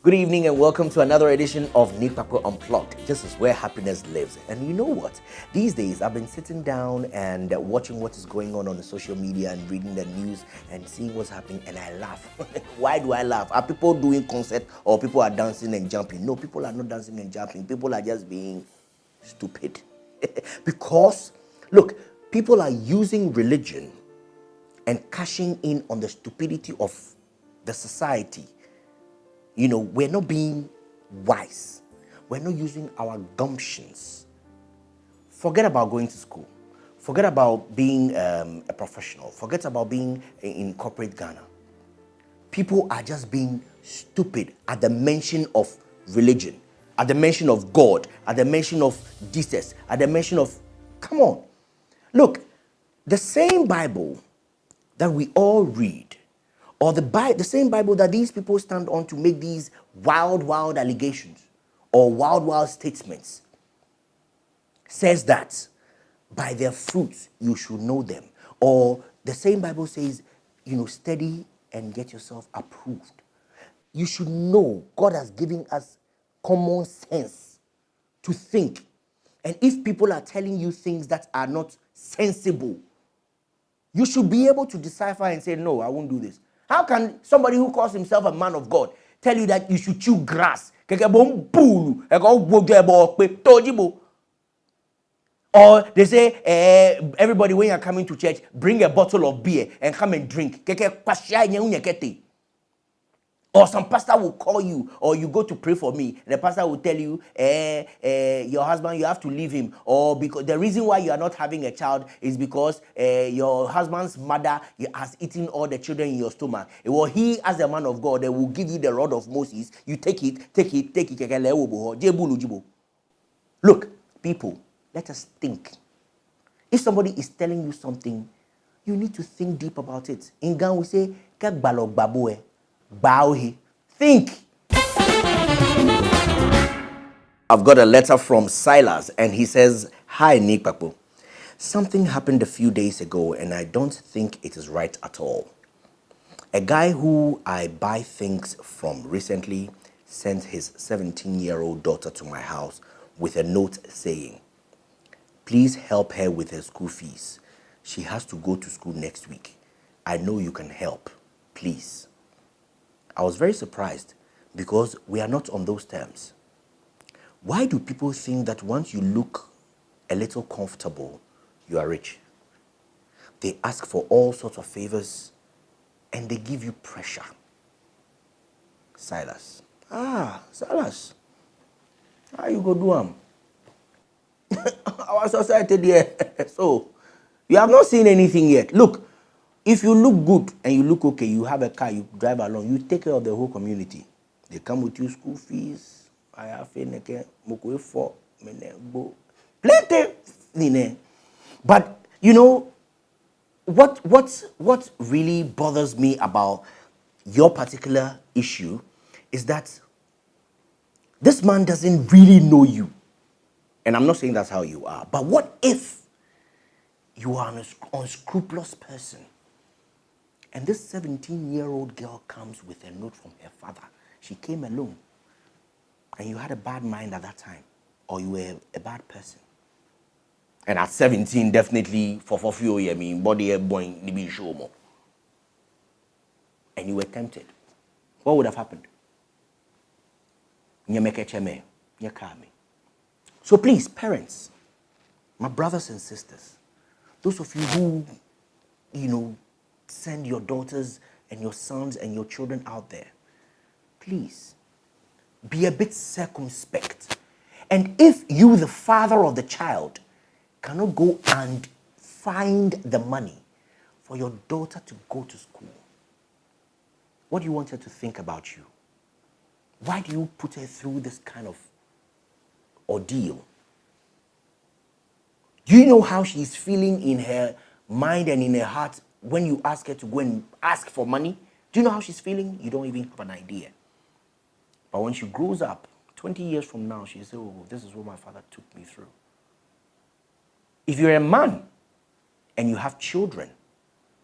Good evening and welcome to another edition of Niikpakpo Unplugged. This is where happiness lives. And you know what? These days I've been sitting down and watching what is going on the social media and reading the news and seeing what's happening, and I laugh. Why do I laugh? Are people doing concert or people are dancing and jumping? No, people are not dancing and jumping. People are just being stupid. Because, look, people are using religion and cashing in on the stupidity of the society. You know, we're not being wise. We're not using our gumptions. Forget about going to school. Forget about being a professional. Forget about being in corporate Ghana. People are just being stupid at the mention of religion, at the mention of God, at the mention of Jesus, at the mention of... Come on. Look, the same Bible that we all read, or the same Bible that these people stand on to make these wild allegations or wild statements, says that by their fruits you should know them. Or the same Bible says, study and get yourself approved. You should know God has given us common sense to think. And if people are telling you things that are not sensible, you should be able to decipher and say, no, I won't do this. How can somebody who calls himself a man of God tell you that you should chew grass? Or they say, everybody, when you're coming to church, bring a bottle of beer and come and drink. Or some pastor will call you, or you go to pray for me, and the pastor will tell you, your husband, you have to leave him. Or because the reason why you are not having a child is because your husband's mother has eaten all the children in your stomach. Well, he, as a man of God, they will give you the rod of Moses. You take it. Look, people, let us think. If somebody is telling you something, you need to think deep about it. In Ghana, we say, think. I've got a letter from Silas, and he says, "Hi, Niikpakpo. Something happened a few days ago, and I don't think it is right at all. A guy who I buy things from recently sent his 17-year-old daughter to my house with a note saying, 'Please help her with her school fees. She has to go to school next week. I know you can help. Please.' I was very surprised because we are not on those terms. Why do people think that once you look a little comfortable, you are rich? They ask for all sorts of favors and they give you pressure." Silas. Silas. How you go do our society there. So, you have not seen anything yet. Look, if you look good and you look okay, you have a car, you drive along, you take care of the whole community. They come with you school fees. I have plenty. But what really bothers me about your particular issue is that this man doesn't really know you. And I'm not saying that's how you are. But what if you are an unscrupulous person and this 17-year-old girl comes with a note from her father? She came alone and you had a bad mind at that time, or you were a bad person. And at 17, definitely, body boy, and you were tempted. What would have happened? So please, parents, my brothers and sisters, those of you who, send your daughters and your sons and your children out there, please, be a bit circumspect. And if you, the father of the child, cannot go and find the money for your daughter to go to school, what do you want her to think about you? Why do you put her through this kind of ordeal? Do you know how she's feeling in her mind and in her heart when you ask her to go and ask for money? Do you know how she's feeling? You don't even have an idea. But when she grows up, 20 years from now, she'll say, "Oh, this is what my father took me through." If you're a man and you have children,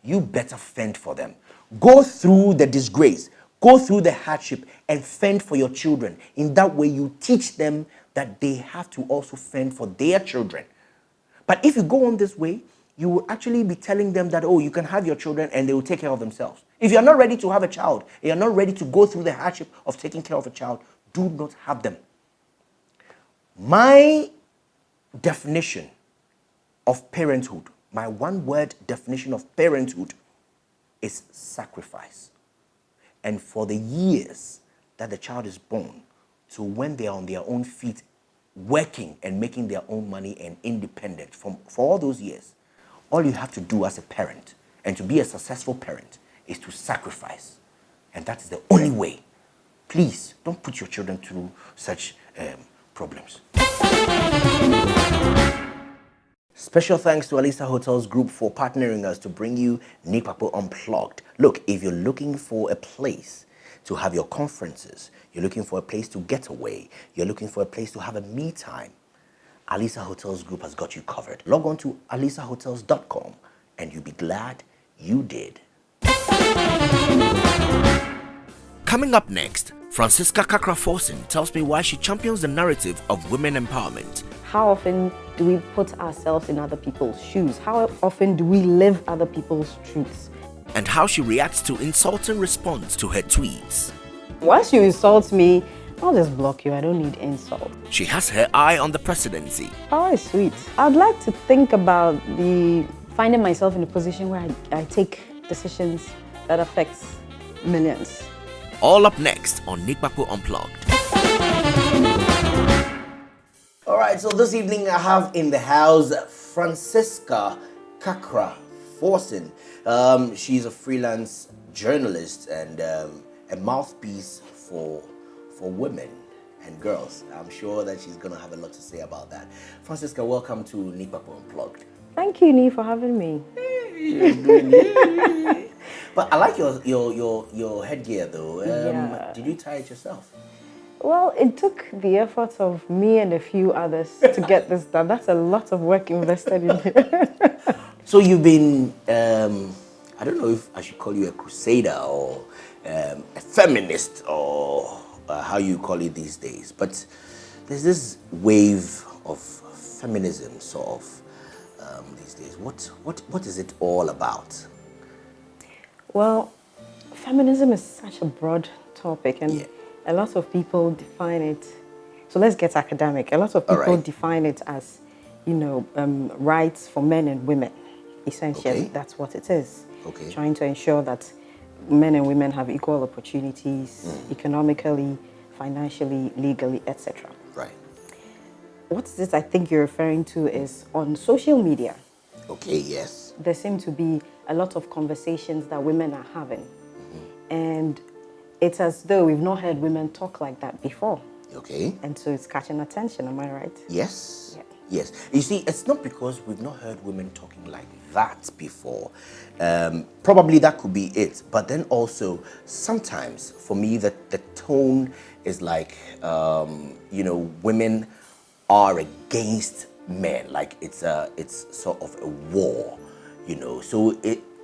you better fend for them. Go through the disgrace. Go through the hardship and fend for your children. In that way, you teach them that they have to also fend for their children. But if you go on this way, you will actually be telling them that, oh, you can have your children and they will take care of themselves. If you're not ready to have a child, you're not ready to go through the hardship of taking care of a child, do not have them. My definition of parenthood, my one-word definition of parenthood is sacrifice. And for the years that the child is born, so when they are on their own feet, working and making their own money and independent, for all those years, all you have to do as a parent, and to be a successful parent, is to sacrifice. And that is the only way. Please, don't put your children through such problems. Special thanks to Alisa Hotels Group for partnering us to bring you Niikpakpo Unplugged. Look, if you're looking for a place to have your conferences, you're looking for a place to get away, you're looking for a place to have a me time, Alisa Hotels Group has got you covered. Log on to alisahotels.com and you'll be glad you did. Coming up next, Francisca Kakra Forson tells me why she champions the narrative of women empowerment. How often do we put ourselves in other people's shoes? How often do we live other people's truths? And how she reacts to insulting response to her tweets. Once you insult me, I'll just block you. I don't need insult. She has her eye on the presidency. Power is sweet. I'd like to think about finding myself in a position where I take decisions that affects millions. All up next on Niikpakpo Unplugged. All right, so this evening I have in the house Francisca Kakra Forson. She's a freelance journalist and a mouthpiece for women and girls. I'm sure that she's going to have a lot to say about that. Francisca, welcome to Niikpakpo Unplugged. Thank you, Nee, for having me. But I like your headgear though. Yeah. Did you tie it yourself? Well, it took the effort of me and a few others to get this done. That's a lot of work invested in it. So you've been, I don't know if I should call you a crusader or a feminist or how you call it these days, but there's this wave of feminism sort of these days. What is it all about? Well, feminism is such a broad topic and a lot of people define it. So let's get academic. A lot of people define it as, rights for men and women. Essentially, that's what it is. Trying to ensure that men and women have equal opportunities, economically, financially, legally, etc. Right. What is it I think you're referring to is on social media. Okay, yes. There seem to be a lot of conversations that women are having. And it's as though we've not heard women talk like that before. Okay. And so it's catching attention, am I right? Yes. Yeah. Yes. You see, it's not because we've not heard women talking like that before. Probably that could be it. But then also, sometimes, for me, the tone is like, women are against men. Like it's sort of a war, So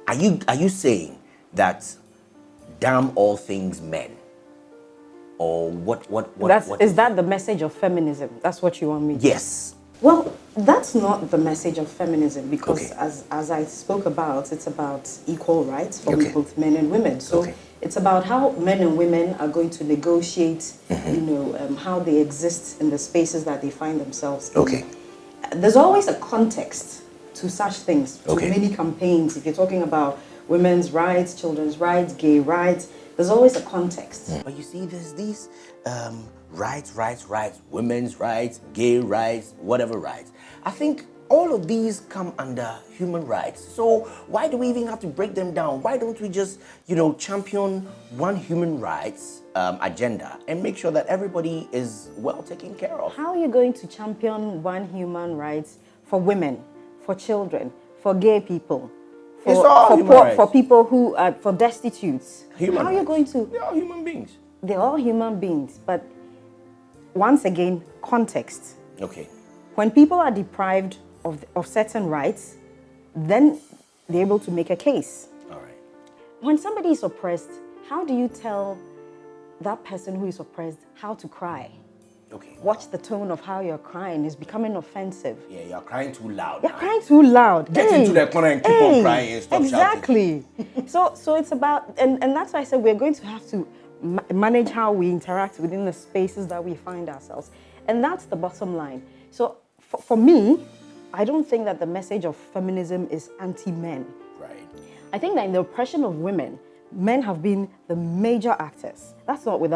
are you saying that damn all things men? Or what is that the message of feminism? That's what you want me to say? Yes. Well, that's not the message of feminism because as I spoke about, it's about equal rights for both men and women. So it's about how men and women are going to negotiate, how they exist in the spaces that they find themselves in. There's always a context to such things, to many campaigns. If you're talking about women's rights, children's rights, gay rights, there's always a context. But you see, there's these rights, women's rights, gay rights, whatever rights. I think all of these come under human rights. So why do we even have to break them down? Why don't we just, champion one human rights agenda and make sure that everybody is well taken care of? How are you going to champion one human rights for women, for children, for gay people? For people who are for destitutes. How are you going to? They're all human beings. They're all human beings, but once again, context. Okay. When people are deprived of certain rights, then they're able to make a case. All right. When somebody is oppressed, how do you tell that person who is oppressed how to cry? Okay. Watch the tone of how you're crying. It's becoming offensive. Yeah, you're crying too loud. You're crying too loud. Get into the corner and keep on crying and stop exactly. shouting. So it's about, and that's why I said we're going to have to manage how we interact within the spaces that we find ourselves. And that's the bottom line. So for me, I don't think that the message of feminism is anti-men. Right. I think that in the oppression of women, men have been the major actors. That's not with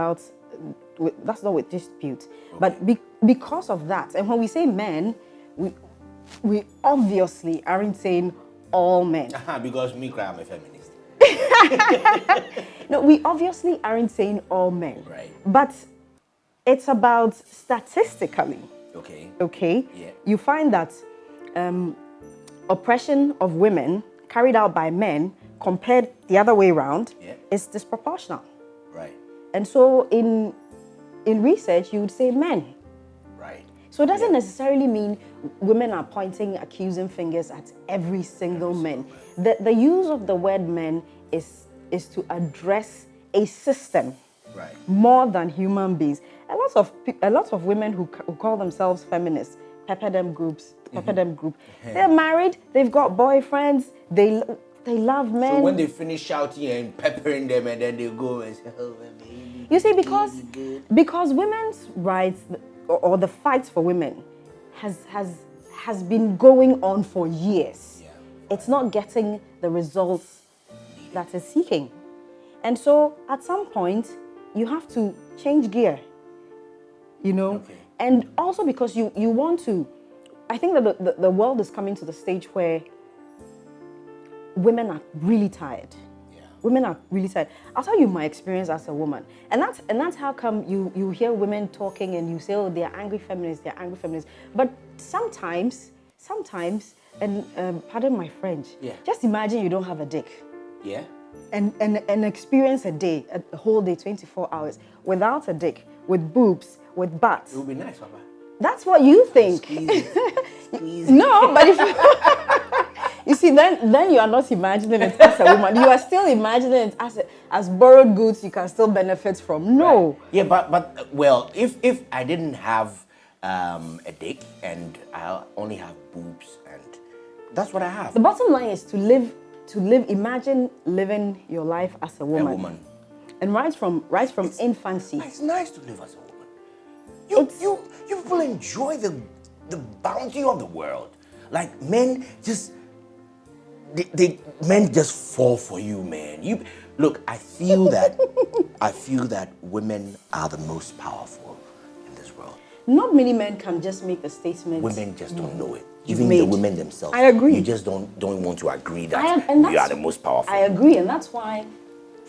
dispute. Okay. But because of that, and when we say men, we obviously aren't saying all men. Because me, I'm a feminist. No, we obviously aren't saying all men. Right. But it's about statistically. Okay. Okay. Yeah. You find that oppression of women carried out by men compared the other way around is disproportional. Right. And so in research, you would say men. Right. So it doesn't necessarily mean women are pointing accusing fingers at every single man. The use of the word men is to address a system more than human beings. A lot of women who call themselves feminists, pepper them group. They're married, they've got boyfriends, they love men. So when they finish shouting and peppering them, and then they go and say, "Oh, baby." You see, because women's rights or the fight for women has been going on for years. Yeah. It's not getting the results that it's seeking. And so at some point, you have to change gear, you know? Okay. And also because you want to, I think that the world is coming to the stage where women are really tired. Yeah. Women are really tired. I'll tell you my experience as a woman. And that's how come you hear women talking and you say, oh, they're angry feminists. But sometimes, and pardon my French, just imagine you don't have a dick. Yeah. And experience a whole day, 24 hours, without a dick, with boobs, with butts. It would be nice, Papa. That's what you think. Squeeze. No, but if you see, then you are not imagining it as a woman. You are still imagining it as borrowed goods you can still benefit from. No. Right. Yeah, but well, if I didn't have a dick and I only have boobs, and that's what I have. The bottom line is to live. Imagine living your life as a woman. A woman. And right from infancy. It's nice to live as a woman. You people enjoy the bounty of the world. Like men just men just fall for you, man. Look, I feel that women are the most powerful in this world. Not many men can just make the statement. Women just don't know it. Even the women themselves. I agree. You just don't want to agree that you are the most powerful. I agree, and that's why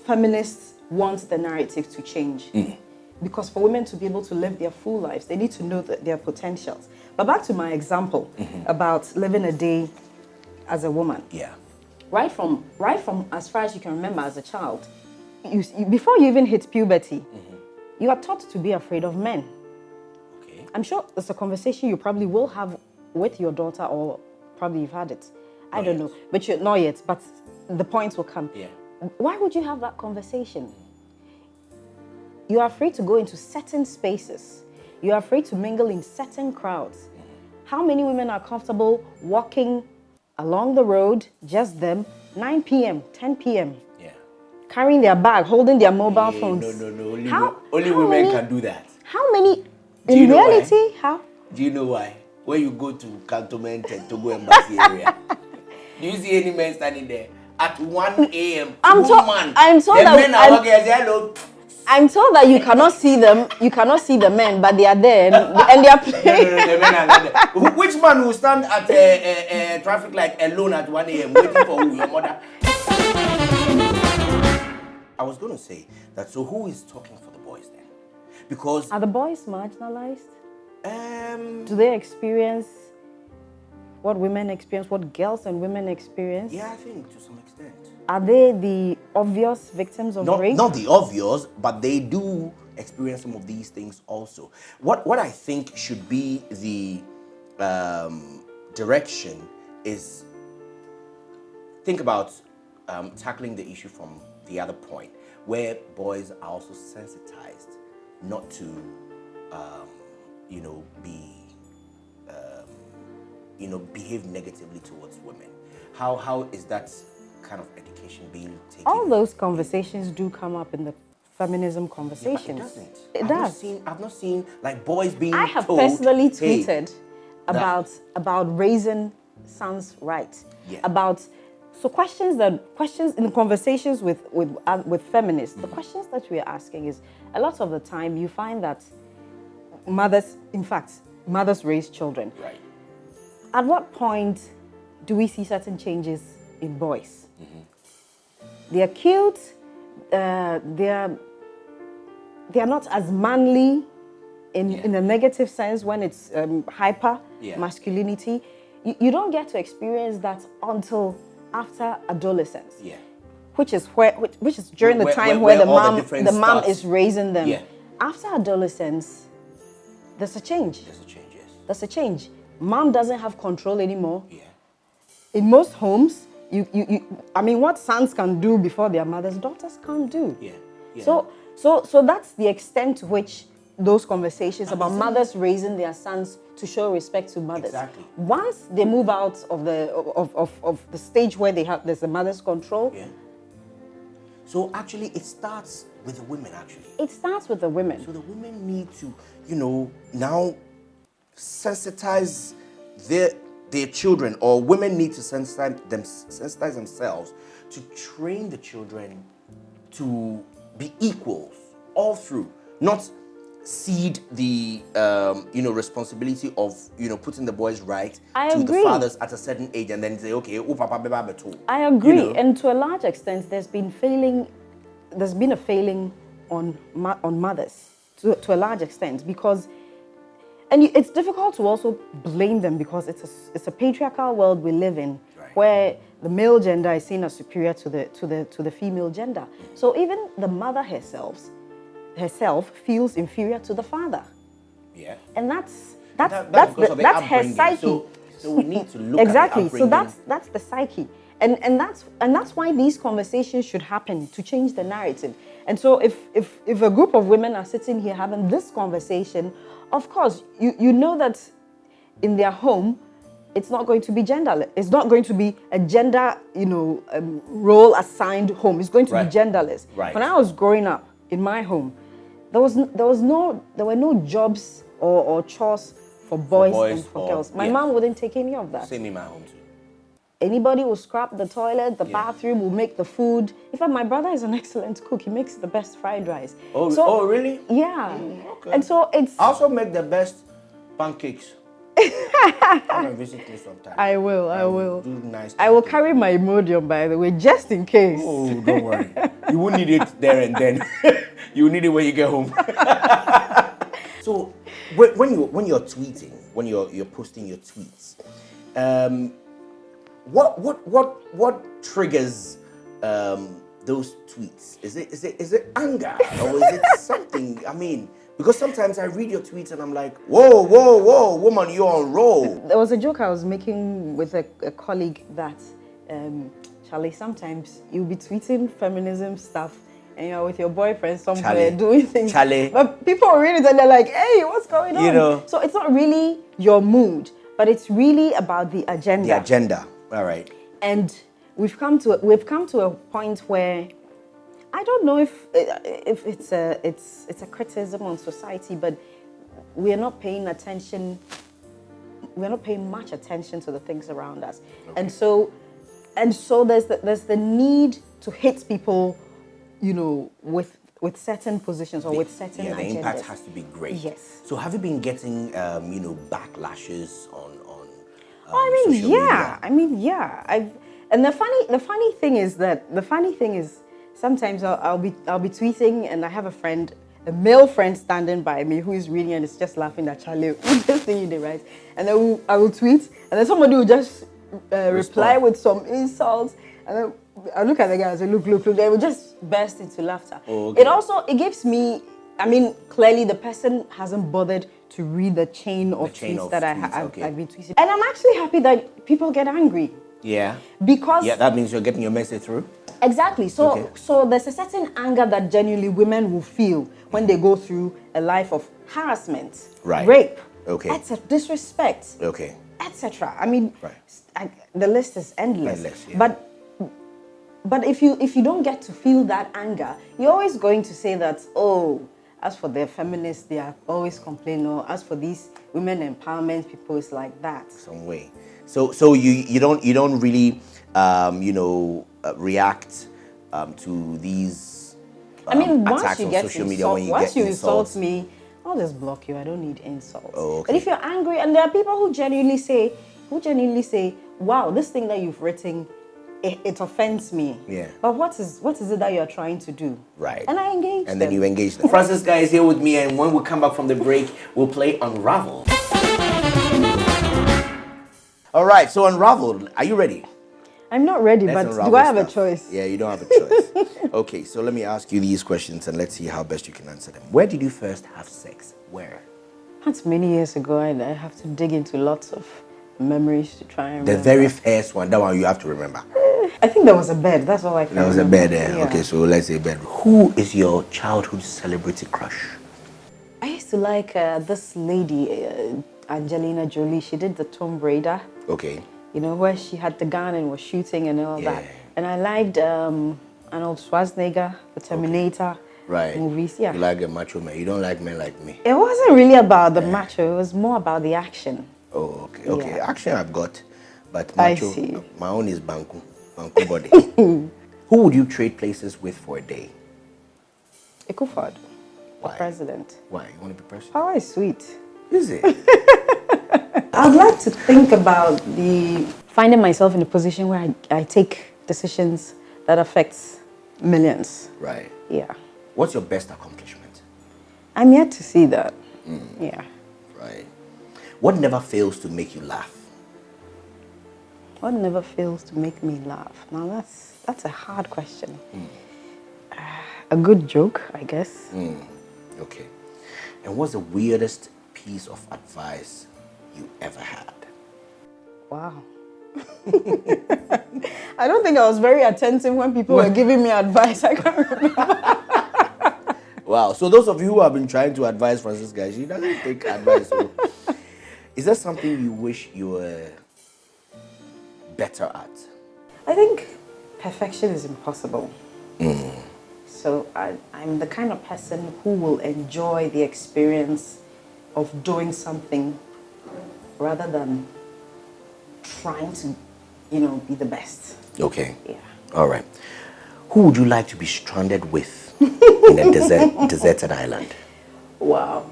feminists want the narrative to change. Because for women to be able to live their full lives, they need to know their potentials. But back to my example about living a day as a woman. Yeah. Right from as far as you can remember as a child, before you even hit puberty, you are taught to be afraid of men. Okay. I'm sure it's a conversation you probably will have with your daughter, or probably you've had it. I don't know, but you're not yet. But the points will come. Yeah. Why would you have that conversation? You are afraid to go into certain spaces. You are afraid to mingle in certain crowds. How many women are comfortable walking along the road, just them, 9 p.m., 10 p.m., carrying their bag, holding their mobile phones? No. Only women can do that. How many? In reality, how? Do you know why? When you go to Cantonment and Togo Embassy area, do you see any men standing there at 1 a.m.? I'm told that you cannot see them. You cannot see the men, but they are there and they are playing. No, the men are not there. Which man will stand at a traffic light alone at 1 a.m. waiting for who? Your mother? I was going to say that. So who is talking for the boys then? Because are the boys marginalized? Do they experience what women experience, what girls and women experience? Yeah, I think to some extent. Are they the obvious victims of rape? Not the obvious, but they do experience some of these things also. What I think should be the direction is think about tackling the issue from the other point. where boys are also sensitized not to, behave negatively towards women. How is that kind of education being taken? All those conversations do come up in the feminism conversations. Yeah, but it doesn't. It does. I've not seen like boys being I have told, personally hey, tweeted about raising sons right. Yeah. Questions in conversations with feminists, the questions that we are asking is, a lot of the time you find that mothers raise children. Right. At what point do we see certain changes in boys? Mm-hmm. They're cute, they're not as manly in a negative sense when it's hyper masculinity. You don't get to experience that until after adolescence. Yeah. Which is during the time where the mom is raising them. Yeah. After adolescence, there's a change. There's a change, yes. There's a change. Mom doesn't have control anymore. Yeah. In most homes, what sons can do before their mothers, daughters can't do. Yeah. Yeah. So that's the extent to which those conversations about mothers raising their sons to show respect to mothers. Exactly. Once they move out of the stage where there's a mother's control. Yeah. So actually, it starts with the women. Actually, it starts with the women. So the women need to, now sensitize their children, or women need to sensitize themselves to train the children to be equals all through, not cede the responsibility of putting the boys right to the fathers at a certain age, and then say, okay, oh papa beba beto. I agree, and to a large extent, there's been a failing on mothers to a large extent, because, and it's difficult to also blame them, because it's a patriarchal world we live in, right, where the male gender is seen as superior to the female gender. So even the mother herself feels inferior to the father. Yeah. And that's her psyche. So we need to look exactly. At the so that's the psyche. And that's why these conversations should happen, to change the narrative. And so if a group of women are sitting here having this conversation, of course you know that in their home it's not going to be genderless. It's not going to be a gender role assigned home. It's going to be genderless. Right. When I was growing up in my home, there were no jobs or chores for boys and for girls. My mom wouldn't take any of that. Same in my home too. Anybody will scrap the toilet, the bathroom, will make the food. In fact, my brother is an excellent cook. He makes the best fried rice. Oh, really? Yeah. Okay. And so it's... I also make the best pancakes. I'm going to visit you sometime. I will. Do nice. I will carry my Imodium, by the way, just in case. Oh, don't worry. You won't need it there and then. You will need it when you get home. So, when you're tweeting, when you're posting your tweets, what triggers those tweets? Is it anger, or is it something? I mean, because sometimes I read your tweets and I'm like, whoa, woman, you're on roll. There was a joke I was making with a colleague that, Charlie, sometimes you'll be tweeting feminism stuff and you're with your boyfriend somewhere doing things. But people read it and they're like, hey, what's going on? So it's not really your mood, but it's really about the agenda. The agenda, all right. And we've come to a point where I don't know if it's a criticism on society, but we're not paying attention. We're not paying much attention to the things around us, and so there's the need to hit people, with certain positions or with certain agendas. The impact has to be great. Yes. So have you been getting backlashes on social media? And the funny thing is sometimes I'll be tweeting and I have a male friend standing by me who is reading and is just laughing at Charlie. This thing you did, right? And then I will tweet, and then somebody will just reply with some insults, and then I look at the guy and say, look, they will just burst into laughter. Oh, okay. It gives me, clearly the person hasn't bothered to read the chain of tweets that I've been tweeting. And I'm actually happy that people get angry. Yeah. Because... Yeah, that means you're getting your message through? Exactly. So so there's a certain anger that genuinely women will feel when they go through a life of harassment, rape, disrespect, etc. I mean, the list is endless. But if you don't get to feel that anger, you're always going to say that, oh, as for the feminists, they are always complaining, or as for these women empowerment people, it's like that. Some way. So you don't really react to these I mean, once you on get social media when you once get you insults. insult me, I'll just block you. I don't need insults. Oh, okay. But if you're angry, and there are people who genuinely say, wow, this thing that you've written, it offends me. Yeah. But what is it that you're trying to do? Right. And I engage And them. then you engage them. Francisca is here with me, and when we come back from the break, we'll play Unravel. All right, so Unravel, are you ready? I'm not ready, but do I have a choice? Yeah, you don't have a choice. Okay, so let me ask you these questions and let's see how best you can answer them. Where did you first have sex? Where? That's many years ago. I have to dig into lots of memories to try and remember. The very first one, that one you have to remember. I think there was a bed. That's all I can remember. There was a bed there. Yeah. Okay, so let's say bed. Who is your childhood celebrity crush? I used to like this lady, Angelina Jolie. She did the Tomb Raider. Okay. You know, where she had the gun and was shooting and all that. And I liked Arnold Schwarzenegger, the Terminator movies. Yeah. You like a macho man. You don't like men like me. It wasn't really about the macho. It was more about the action. Oh, okay. Okay. Yeah. Action I've got, but macho, I see. my own is Banku body. Who would you trade places with for a day? Ekufad, the Why? president. Why? You want to be president? Power is sweet. Is it? I'd like to think about finding myself in a position where I take decisions that affects millions. Right. Yeah. What's your best accomplishment? I'm yet to see that. Yeah. Right. What never fails to make you laugh? What never fails to make me laugh? Now that's a hard question. A good joke, I guess. Okay. And what's the weirdest piece of advice you ever had? Wow. I don't think I was very attentive when people were giving me advice. I can't remember. Wow. So those of you who have been trying to advise Francisca, she doesn't take advice. So. Is there something you wish you were better at? I think perfection is impossible. So I'm the kind of person who will enjoy the experience of doing something rather than trying to, be the best. Okay. Yeah. All right. Who would you like to be stranded with in a deserted island? Wow.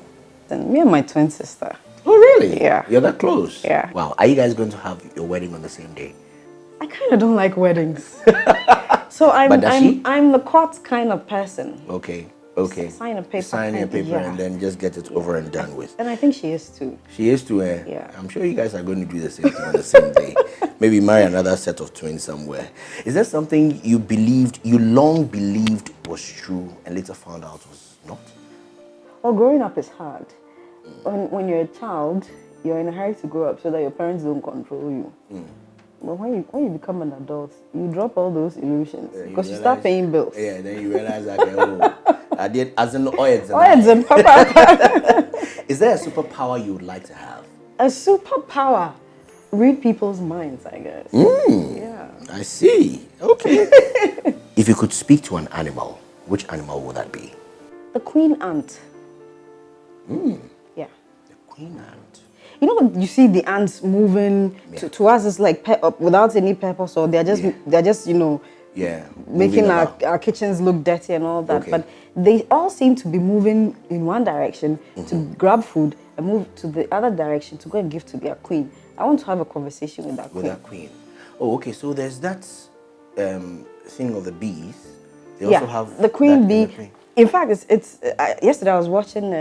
Then me and my twin sister. Oh, really? Yeah. You're that close? Yeah. Wow. Are you guys going to have your wedding on the same day? I kind of don't like weddings. So I'm the court kind of person. Okay. Sign a paper. Sign a paper and then just get it over and done with. And I think she is too. She is too. Yeah. I'm sure you guys are going to do the same thing on the same day. Maybe marry another set of twins somewhere. Is there something you long believed was true and later found out was not? Well, growing up is hard. When you're a child, you're in a hurry to grow up so that your parents don't control you. But when you become an adult, you drop all those illusions because you start paying bills. Yeah, then you realize that I did as an oil and papa. Is there a superpower you would like to have? A superpower? Read people's minds, I guess. Yeah. I see. Okay. If you could speak to an animal, which animal would that be? The queen ant. Yeah. The queen ant. You know when you see the ants moving to us, it's like without any purpose, or they're just making our kitchens look dirty and all that. Okay. But they all seem to be moving in one direction to grab food and move to the other direction to go and give to their queen. I want to have a conversation with that queen. With that queen. Oh, okay. So there's that thing of the bees. They also have the queen bee. In fact, yesterday I was watching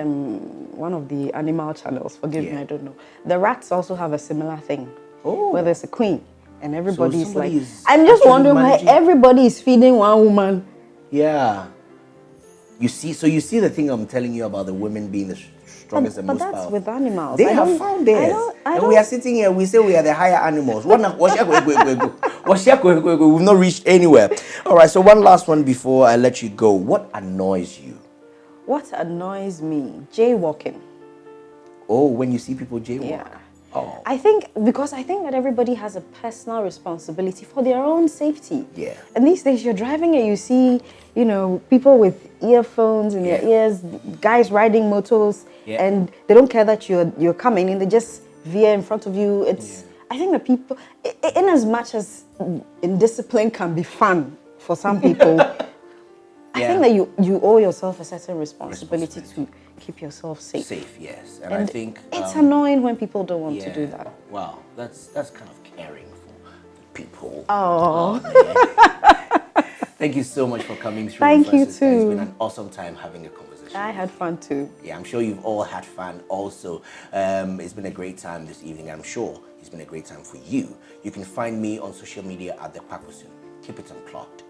one of the animal channels. Forgive me, I don't know. The rats also have a similar thing. Oh. Where there's a queen and everybody's So like... I'm just wondering why everybody is feeding one woman. Yeah. You see the thing I'm telling you about the women being the strongest and most powerful. But that's with animals. They have found theirs. And we are sitting here, we say we are the higher animals. What We've not reached anywhere. All right, so one last one before I let you go. What annoys you? What annoys me? Jaywalking. Oh, when you see people jaywalk? Yeah. Oh. I think that everybody has a personal responsibility for their own safety. Yeah. And these days you're driving and you see, people with earphones in their ears, guys riding motors, and they don't care that you're coming and they just veer in front of you. I think that people, in as much as indiscipline can be fun for some people, I think that you owe yourself a certain responsibility to keep yourself safe. Safe, yes. And I think it's annoying when people don't want to do that. Wow, that's kind of caring for people. Oh. Thank you so much for coming through. Thank you Francisca. too. It's been an awesome time having a conversation. I had fun too. Yeah, I'm sure you've all had fun also. It's been a great time this evening. I'm sure it's been a great time for you. You can find me on social media at the Forson. Keep it unplugged.